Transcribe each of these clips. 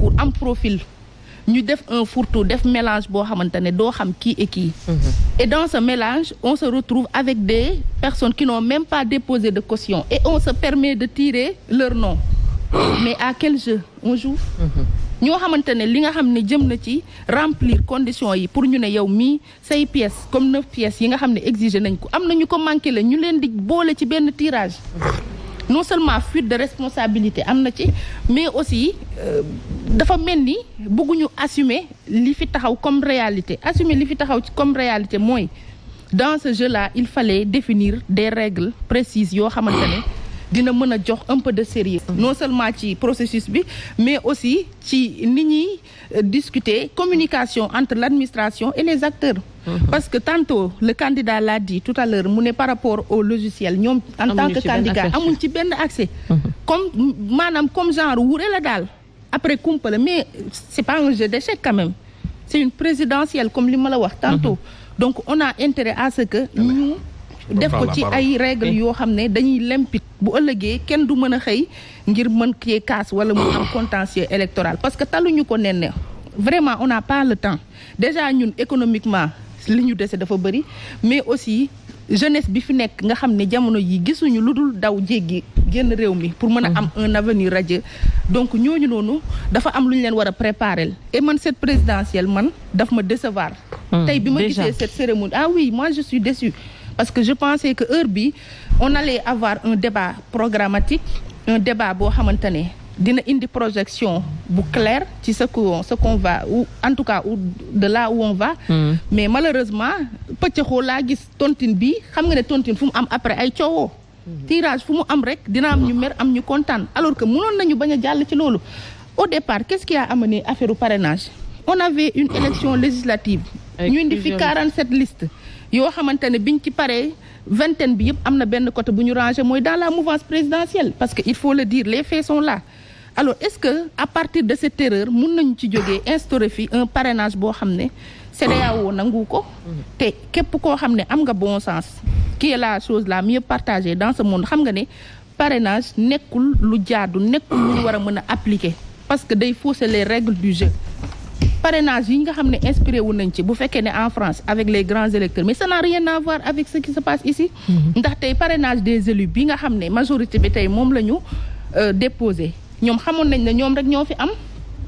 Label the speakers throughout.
Speaker 1: pour am profil ñu def un fourre-tout def mélange boo xamante ne doo xam qui et qui. Et dans ce mélange on se retrouve avec des personnes qui n'ont même pas déposé de caution et on se permet de tirer leur nom. Mais à quel jeu on joue? ñoo xamante ne li nga xam ne jëm na ci remplir conditions yi pour ñu ne yow mii say pièces comme 9 pièces yi nga xam ne exiger nañ ko am na ñu ko manqué la ñu leen di boole ci benn tirage. Non seulement fuite de responsabilité am na ci mais aussi dafa mel ni bëgguñu assumer li fi taxaw comme réalité assumer li fi taxaw comme réalité mooy dans ce jeu-là il fallait définir des règles précises yoo xamante ne dina mën a jox un peu de sérieux non seulement ci processus bi mais aussi ci ni ñuy discuter communication entre l'administration et les acteurs. Parce que tantôt le candidat l'a dit tout à l'heure mu ne par rapport au logiciel ñoom en tant que candidat amuñ ci benn accès comme maanaam comme genre wure la daal après kumpa la mais c'est pas un jeu d'échecs quand même c'est une présidentielle comme li ma la wax tantôt donc on a intérêt à ce que ñu def ko ci ay règles yoo xam ne dañuy limpide bu ëllëgee kenn du mën a xëy ngir mën kee kaas wala mu am contentieux électoral parce que taluñu ko nen vraiment on n'a pas le temps déjà ñun économiquement li ñu dese dafa bëri mais aussi jeunesse bi fi nekk nga xam ne jamono yi gisuñu lu dul daw jéggi génn réew mi pour mën a am un avenir radieux donc ñooñu noonu dafa am lu ñu leen war a préparer et man cette présidentielle man daf ma décevoir tey bi ma gisee cette cérémonie ah oui moi je suis déçue parce que je pensais que heure bi on allait avoir un débat programmatique un débat boo xamante ne dina indi projection bu claire ci ce qu'on va ou en tout cas ou de là où on va mais malheureusement pëccëxoo laa gis tontine bi xam nga ne tontine fu mu am après ay coowoo tirage fu mu am rek dina am ñu mer am ñu kontaan alors que mënoon nañu bañ a jàll ci loolu au départ qu'est-ce qui a amené affaire u parrainage on avait une élection législative ñu indi fi 47 listes yoo xamante ne biñ ci paree vingtaine bi yëpp am na benn côté bu ñu rangé mooy dans la mouvance présidentielle parce que il faut le dire les faits sont là alors est-ce que à partir de cette erreur mun nañu ci jógee instaurer fi un parrainage boo xam ne CEDEAO nangu ko te képp koo xam ne am nga bon sens qui est la chose la mieux partagée dans ce monde xam nga ne parrainage nekkul lu jaadu nekkul lu ñu war a mën a appliquer parce que day fausser les règles du jeu parrainage yi nga xam ne inspiré wu nañ ci bu fekkee ne en France avec les grands électeurs mais ça n'a rien à voir avec ce qui se passe ici ndax tey parrainage des élus bi nga xam ne majorité bi tey moom la ñu déposé ñoom xamoon nañ ne ñoom rek ñoo fi am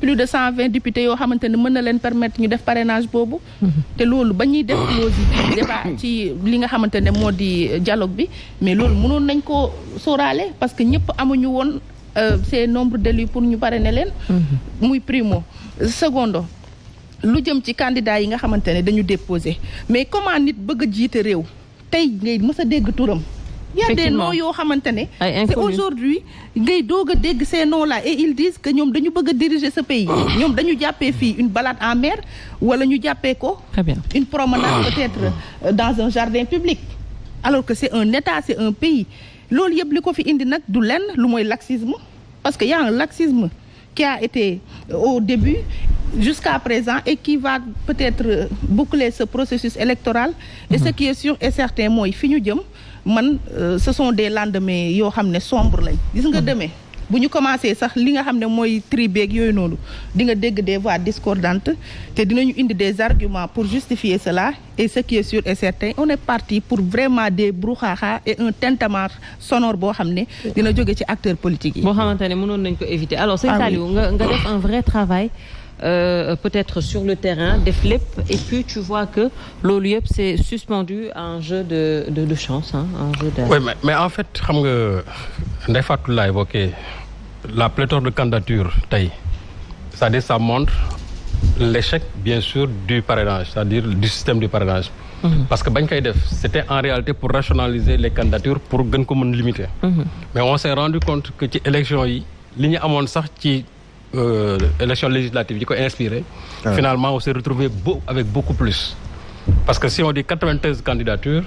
Speaker 1: plus de 120 députés yoo xamante ne mën na leen permettre ñu def parrainage boobu te loolu ba ñuy def clause yi débat ci li nga xamante ne moo di dialogue bi mais loolu mënoon nañ koo sóoraale parce que ñëpp amuñu woon ces nombre d'élus pour ñu parrainer leen muy primo secondo lu jëm ci candidat yi nga xamante ne dañu déposé mais comment nit bëgg a jiite réew tey ngay mës a dégg turam il y a des noms yoo xamante ne c'est aujourd'hui ngay doog a dégg ces noms là et ils disent que ñoom dañu bëgg a diriger ce pays ñoom dañu jàppee fii une balade en mer wala ñu jàppee ko une promenade peut-être dans un jardin public alors que c'est un état c'est un pays loolu yëpp li ko fi indi nag du lenn lu mooy laxisme parce que y a un laxisme qui a été au début jusqu'à présent et qui va peut-être boucler ce processus électoral et ce qui est sûr et certain mooy fi ñu jëm man ce sont des lendemains yoo xam ne sombre lañ gis nga demee bu ñu commencé sax li nga xam ne mooy tribeeg yooyu noonu di nga dégg des voix discordantes te dinañu indi des arguments pour justifier cela et ce qui est sûr et certain on est parti pour vraiment des brouhaha et un tintamarre sonore boo xam ne dina jóge ci acteurs politiques yi
Speaker 2: boo xamante ne mënoon nañ ko éviter alors sëñ Saliou nga def un vrai travail peut-être sur le terrain def lépp et puis tu vois que loolu yëpp c'est suspendu à un jeu de chance un jeu de...
Speaker 3: Oui mais en fait xam nga Ndeye Fatou l'a évoqué la pléthore de candidatures tey c'est-à-dire ça montre l'échec bien sûr du parrainage c'est-à-dire du système du parrainage parce que bañ koy def c'était en réalité pour rationaliser les candidatures pour gën ko mën limiter mais on s'est rendu compte que ci élection yi li ñu amoon sax ci élection législative yi ko inspiré finalement on s'est retrouvé avec beaucoup plus parce que si on dit 93 candidatures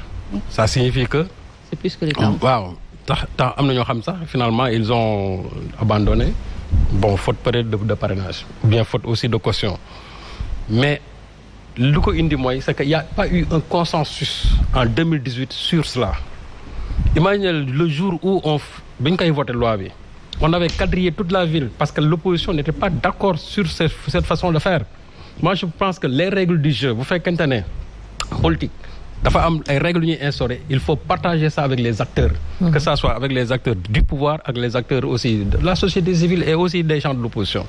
Speaker 3: ça signifie que
Speaker 2: c'est plus que les temps
Speaker 3: waaw tax am na ñoo xam sax finalement ils ont abandonné bon faute peut-être de parrainage bien faute aussi de caution mais lu ko indi mooy c'est que y a pas eu un consensus en 2018 sur cela imaginez le jour où bi ñu koy voté loi bi on avait quadrillé toute la ville parce que l'opposition n'était pas d'accord sur cette façon de faire. Moi, je pense que les règles du jeu, vous faites qu'un politique, dafa am ay règles ñuy instaurer, il faut partager ça avec les acteurs, que ça soit avec les acteurs du pouvoir, avec les acteurs aussi de la société civile et aussi des gens de l'opposition.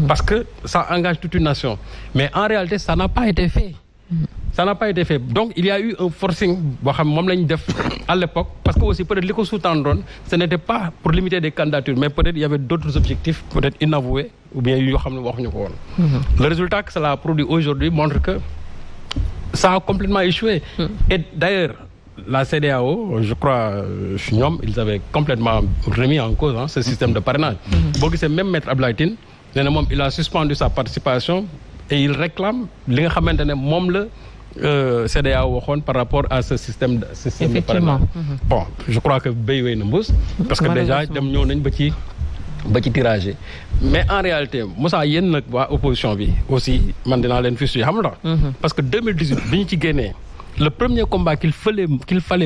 Speaker 3: Parce que ça engage toute une nation. Mais en réalité, ça n'a pas été fait. Ça n'a pas été fait. Donc, il y a eu un forcing à l'époque, parce que aussi peut-être l'éco sous-tendron, ce n'était pas pour limiter des candidatures, mais peut-être il y avait d'autres objectifs, peut-être inavoués, ou bien le résultat que cela a produit aujourd'hui montre que ça a complètement échoué. Et d'ailleurs, la CEDEAO, je crois, ils avaient complètement remis en cause ce système de parrainage. C'est même Maître Abdoulaye Tine, il a suspendu sa participation et il réclame li nga xamantene mom la CEDEAO waxone par rapport à ce système de parrainage. Bon, je crois que béy wéy na mbuus parce que déjà dem ñëw nañ ba ci tirage. Mais en réalité Moussa yéen nag waa opposition bi aussi man dinaa leen fis xam nga parce que 2018 bi ñu ci génnee le premier combat qu'il fallait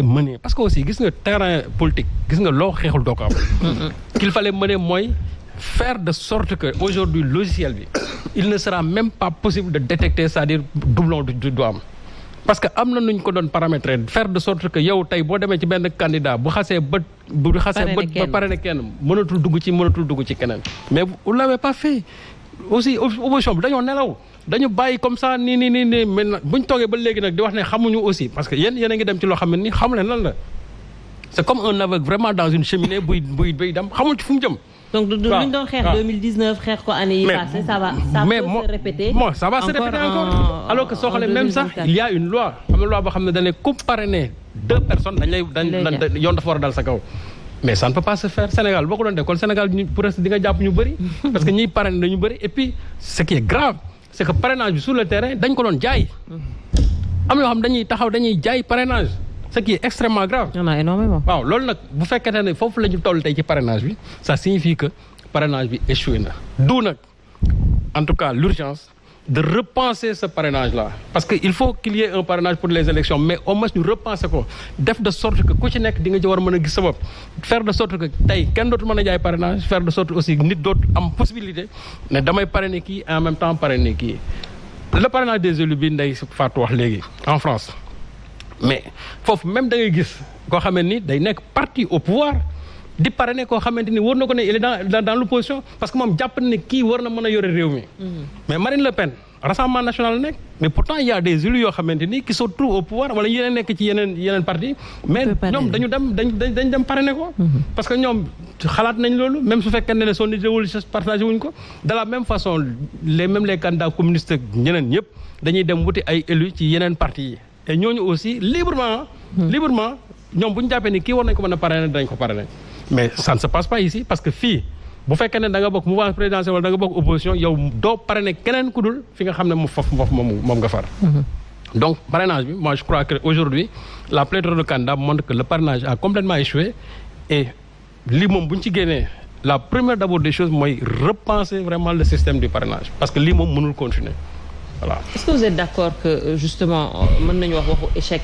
Speaker 3: mener, parce que aussi gis nga terrain politique gis nga loo xeexul doo ko am qu'il fallait mener mooy faire de sorte que aujourd'hui logiciel bi il ne sera même pas possible de détecter, c'est-à-dire doublon du doigt. Parce que am na nuñ ko doon paramétrer, faire de sorte que yow tay bo démé ci benn candidat bu xasse ba parrainé kenn mënatul dugg ci keneen. Mais vous l'avez pas fait. Aussi opposition bi dañoo nelaw dañu bàyyi comme ça nii mais buñ toogee ba léegi nag di wax ne xamuñu aussi parce que yéen a ngi dem ci loo xam ne ni xamu leen lan la. C'est comme un aveugle vraiment dans une cheminée buy dem xamul ci fu mu jëm.
Speaker 2: Donc, nous avons fait 2019, frère, année passée, ça va se répéter.
Speaker 3: Moi, ça va se répéter encore. Alors que sur même ça, il y a une loi. Une loi qui donne parrainer 2 personnes mais ça ne peut pas se faire. Sénégal, beaucoup de Sénégal pour rester parce que nous parrainons. Et puis, ce qui est grave, c'est que le parrainage sur le terrain, nous avons un parrainage. Ce qui est extrêmement grave.
Speaker 2: Il y en a énormément.
Speaker 3: Wow, vous faites que le parrainage, ça signifie que le parrainage a échoué. D'où, en tout cas, l'urgence de repenser ce parrainage-là. Parce qu'il faut qu'il y ait un parrainage pour les élections, mais au moins nous repensons quoi. De sorte que faire de sorte que quelqu'un d'autre ait parrainage, faire de sorte aussi que d'autres ont possibilité de parrainer qui et en même temps parrainer qui. Le parrainage des élus en France. Mais faut même da ngay gis koo xamante ni day nekk parti au pouvoir di parrainer koo xamante ni war na ko ne il est dans l'opposition parce que moom jàpp ne kii war na mën a yore réew mi. Mais Marine Le Pen Rassemblement national nekk mais pourtant il y a des élus yoo xamante ni qui se trouvent au pouvoir wala yeneen nekk ci yeneen parti mais ñoom dañu dem parrainer ko. Parce que ñoom xalaat nañ loolu même su fekkee ne son idéologie partagé wuñ ko de la même façon les candidats communistes ak ñeneen ñëpp dañuy dem wuti ay élus ci yeneen parti yi. Et nous aussi, librement, nous avons parrainer. Mais ça ne se passe pas ici parce que si vous faites un mouvement présidentiel ou une opposition, vous devez parrainer quelqu'un qui Donc, parrainage, moi je crois qu'aujourd'hui, la pléthore de candidats montre que le parrainage a complètement échoué. Et la première d'abord des choses, moi, repenser vraiment le système du parrainage. Parce que l'imam ne peut continuer. Voilà.
Speaker 2: Est-ce que vous êtes d'accord que justement mën nañu wax waxu échec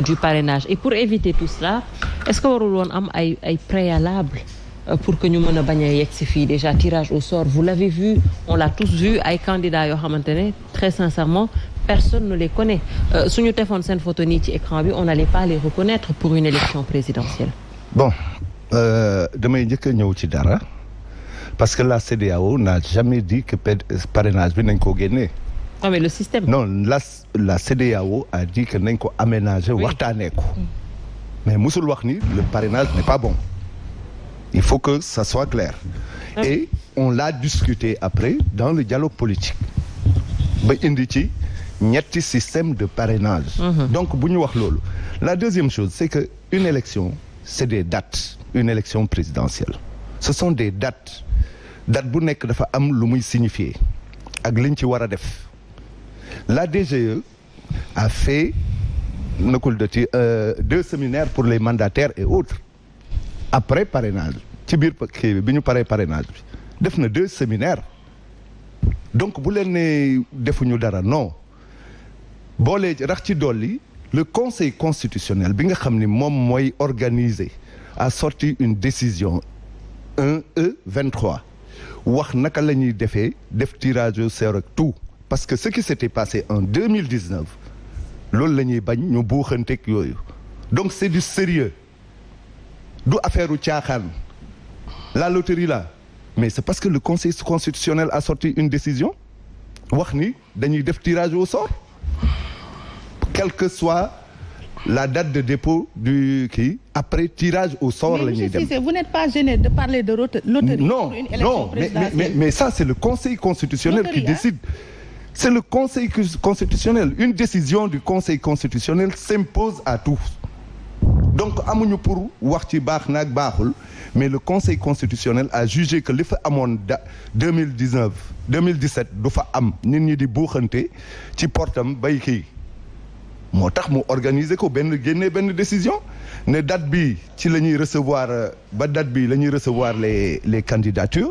Speaker 2: du parrainage et pour éviter tout cela est-ce que warul woon am ay préalable pour que ñu mën a bañ a yegg si fii déjà tirage au sort vous l'avez vu on l'a tous vu ay candidats yoo xamante ne très sincèrement personne ne les connaît suñu tefoon seen photo nii ci écran bi on n'allait pas les reconnaître pour une élection présidentielle.
Speaker 4: Bon damay njëkk a ñëw ci dara parce que la CEDEAO n'a jamais dit que parrainage bi nañ ko génnee.
Speaker 2: Non, mais le système.
Speaker 4: Non, la CEDEAO a dit que nous avons aménagé Wartaneko. Mais Moussoul Wahni, le parrainage n'est pas bon. Il faut que ça soit clair. Et on l'a discuté après dans le dialogue politique. Il y a un système de parrainage. Donc, la deuxième chose, c'est qu'une élection, c'est des dates. Une élection présidentielle. Ce sont des dates. Date bounek dafa am lu muy signifier. Ak liñ ci wara def. La DGE a fait 2 séminaires pour les mandataires et autres. Après parrainage, ci biir bi ñu paré parrainage bi def na 2 séminaires. Donc bu leen ne defuñu dara non. Bolé rax ci dolli le Conseil constitutionnel bi nga xamni mom moy organiser a sorti une décision 1E23 wax naka la ñuy def tirage au sort ak tout parce que ce qui s'était passé en 2019 loolu la ñuy bañ ñu buuxanteeg yooyu donc c'est du sérieux du affaire u caaxaan la loterie là mais c'est parce que le Conseil constitutionnel a sorti une décision wax ni dañuy def tirage au sort quelle que soit la date de dépôt du kii après tirage au sort la ñuy dem.
Speaker 1: Mais vous n'êtes pas gêné de parler de loterie
Speaker 4: non,
Speaker 1: pour une élection présidentielle.
Speaker 4: mais ça c'est le Conseil constitutionnel
Speaker 1: loterie,
Speaker 4: qui décide. C'est le Conseil constitutionnel. Une décision du Conseil constitutionnel s'impose à tous. Donc amuñu pour wax ci baax naag baaxul mais le Conseil constitutionnel a jugé que li fa amoon 2017 du fa am nit ñi di buuxante ci portam bay kii moo tax mu organiser ko génne benn décision ne date bi ci la ñuy recevoir ba date bi la ñuy recevoir les candidatures